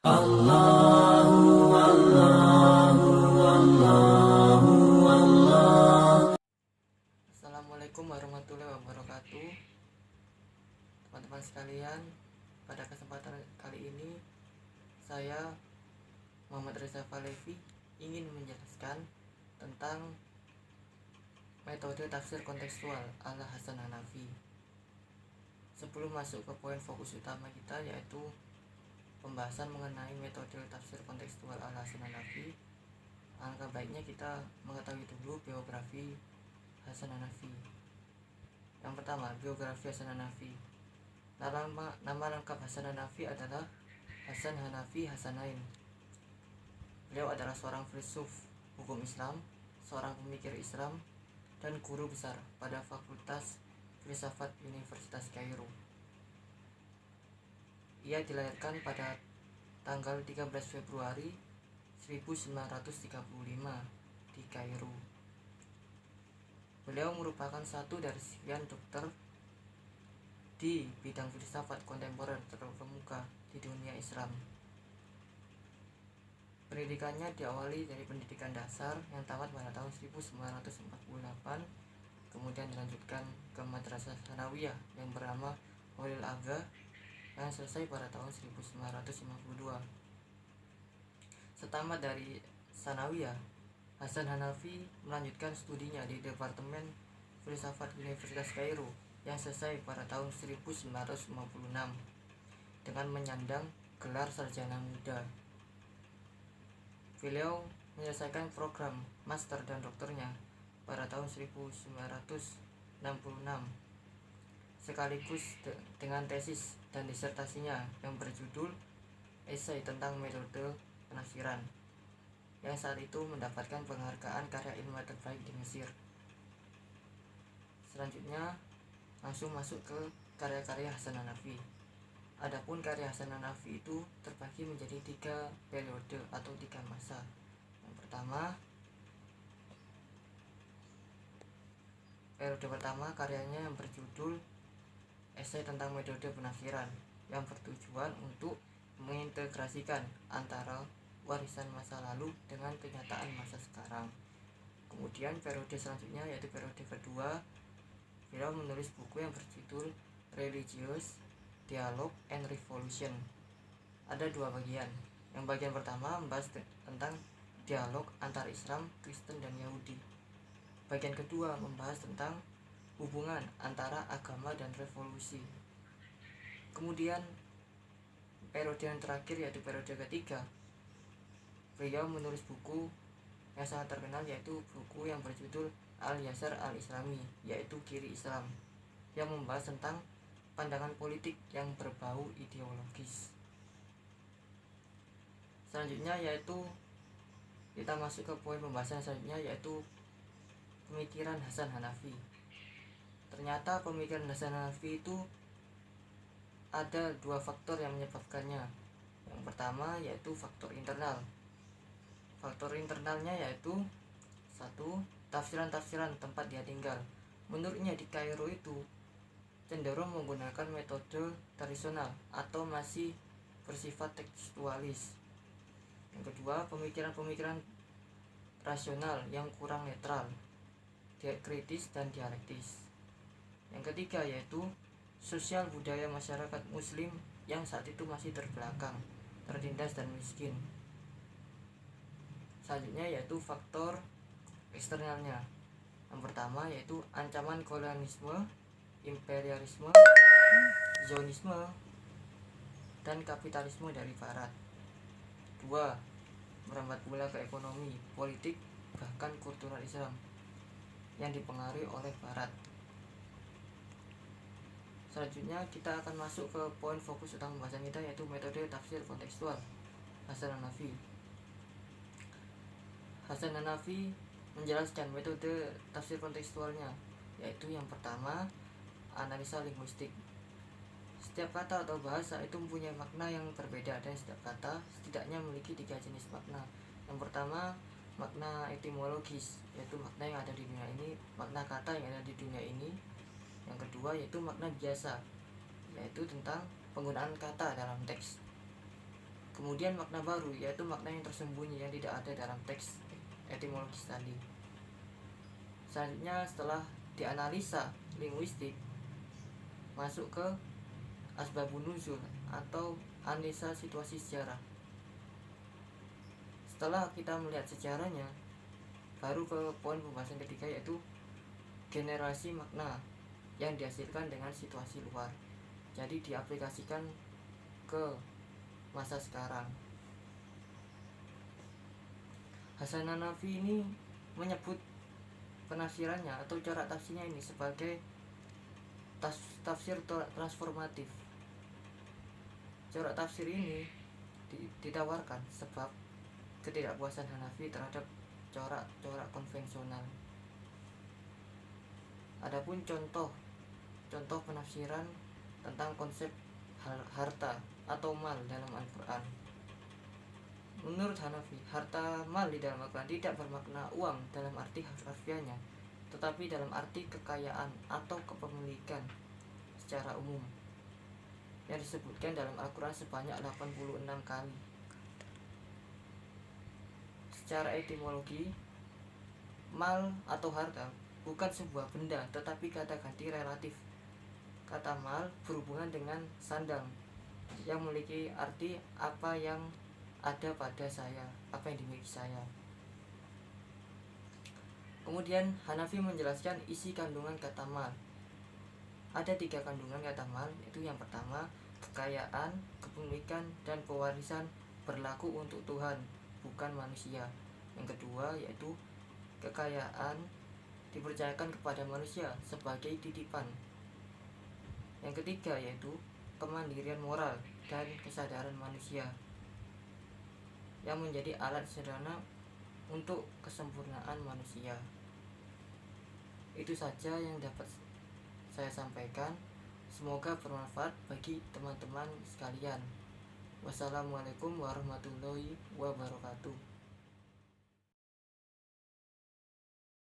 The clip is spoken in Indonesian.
Allahu Allahu Allahu Allah. Assalamualaikum warahmatullahi wabarakatuh. Teman-teman sekalian, pada kesempatan kali ini saya Muhammad Reza Falevi ingin menjelaskan tentang metode tafsir kontekstual ala Hasan Hanafi. Sebelum masuk ke poin fokus utama kita, yaitu pembahasan mengenai metode tafsir kontekstual ala Hasan Hanafi, alangkah baiknya kita mengetahui dulu biografi Hasan Hanafi. Yang pertama, biografi Hasan Hanafi. Nama lengkap Hasan Hanafi adalah Hasan Hanafi Hasanain. Beliau adalah seorang filsuf hukum Islam, seorang pemikir Islam, dan guru besar pada Fakultas Filsafat Universitas Kairo. Ia dilahirkan pada tanggal 13 Februari 1935 di Kairo. Beliau merupakan satu dari sekian dokter di bidang filsafat kontemporer terkemuka di dunia Islam. Pendidikannya diawali dari pendidikan dasar yang tamat pada tahun 1948, kemudian dilanjutkan ke Madrasah Tsanawiyah yang bernama Holil Aga yang selesai pada tahun 1952. Setamat dari Tsanawiyah, Hasan Hanafi melanjutkan studinya di Departemen Filsafat Universitas Kairo yang selesai pada tahun 1956 dengan menyandang gelar sarjana muda. Beliau menyelesaikan program master dan doktornya pada tahun 1966 sekaligus dengan tesis dan disertasinya yang berjudul Esai tentang Metode Penafsiran, yang saat itu mendapatkan penghargaan karya ilmiah terbaik di Mesir. Selanjutnya langsung masuk ke karya-karya Hasan Hanafi. Adapun karya Hasan Hanafi itu terbagi menjadi 3 periode atau 3 masa. Yang pertama, periode pertama karyanya yang berjudul Esai tentang Metode Penafsiran, yang bertujuan untuk mengintegrasikan antara warisan masa lalu dengan kenyataan masa sekarang. Kemudian periode selanjutnya yaitu periode kedua, beliau menulis buku yang berjudul Religious Dialogue and Revolution. Ada 2 bagian. Yang bagian pertama membahas tentang dialog antara Islam, Kristen, dan Yahudi. Bagian kedua membahas tentang hubungan antara agama dan revolusi. Kemudian periode yang terakhir yaitu periode ketiga, beliau menulis buku yang sangat terkenal yaitu buku yang berjudul Al-Yasar Al-Islami, yaitu Kiri Islam, yang membahas tentang pandangan politik yang berbau ideologis. Selanjutnya yaitu kita masuk ke poin pembahasan selanjutnya yaitu pemikiran Hasan Hanafi. Ternyata pemikiran Hasan Hanafi itu ada 2 faktor yang menyebabkannya. Yang pertama yaitu faktor internal. Faktor internalnya yaitu 1. Tafsiran-tafsiran tempat dia tinggal. Menurutnya di Kairo itu cenderung menggunakan metode tradisional atau masih bersifat tekstualis. Yang kedua, pemikiran-pemikiran rasional yang kurang netral, kritis dan dialektis. Yang ketiga yaitu sosial budaya masyarakat muslim yang saat itu masih terbelakang, tertindas dan miskin. Selanjutnya yaitu faktor eksternalnya. Yang pertama yaitu ancaman kolonialisme, imperialisme, Zionisme, dan kapitalisme dari barat. 2. Merambat pula ke ekonomi, politik, bahkan kultural Islam yang dipengaruhi oleh barat. Selanjutnya kita akan masuk ke poin fokus utama pembahasan kita yaitu metode tafsir kontekstual Hasan Hanafi. Hasan Hanafi menjelaskan metode tafsir kontekstualnya, yaitu yang pertama, analisa linguistik. Setiap kata atau bahasa itu mempunyai makna yang berbeda dan setiap kata setidaknya memiliki 3 jenis makna. Yang pertama, makna etimologis, yaitu makna yang ada di dunia ini, makna kata yang ada di dunia ini. Yang kedua yaitu makna biasa, yaitu tentang penggunaan kata dalam teks. Kemudian makna baru yaitu makna yang tersembunyi yang tidak ada dalam teks etimologis tadi. Selanjutnya setelah dianalisa linguistik, masuk ke asbabun nuzul atau analisa situasi sejarah. Setelah kita melihat sejarahnya, baru ke poin pembahasan ketiga yaitu generasi makna yang dihasilkan dengan situasi luar. Jadi diaplikasikan ke masa sekarang. Hasan Hanafi ini menyebut penafsirannya atau cara tafsirnya ini sebagai tafsir transformatif. Cara tafsir ini ditawarkan sebab ketidakpuasan Hanafi terhadap corak konvensional. Adapun contoh penafsiran tentang konsep harta atau mal dalam Al-Quran. Menurut Hanafi, harta mal di dalam Al-Quran tidak bermakna uang dalam arti harfiahnya, tetapi dalam arti kekayaan atau kepemilikan secara umum yang disebutkan dalam Al-Quran sebanyak 86 kali. Secara etimologi, mal atau harta bukan sebuah benda tetapi kata ganti relatif. Kata mal berhubungan dengan sandang yang memiliki arti apa yang ada pada saya, apa yang dimiliki saya. Kemudian Hanafi menjelaskan isi kandungan kata mal. Ada 3 kandungan kata mal, yaitu yang pertama kekayaan, kepemilikan, dan pewarisan berlaku untuk Tuhan, bukan manusia. Yang kedua yaitu kekayaan dipercayakan kepada manusia sebagai titipan. Yang ketiga yaitu kemandirian moral dan kesadaran manusia yang menjadi alat sederhana untuk kesempurnaan manusia. Itu saja yang dapat saya sampaikan. Semoga bermanfaat bagi teman-teman sekalian. Wassalamualaikum warahmatullahi wabarakatuh.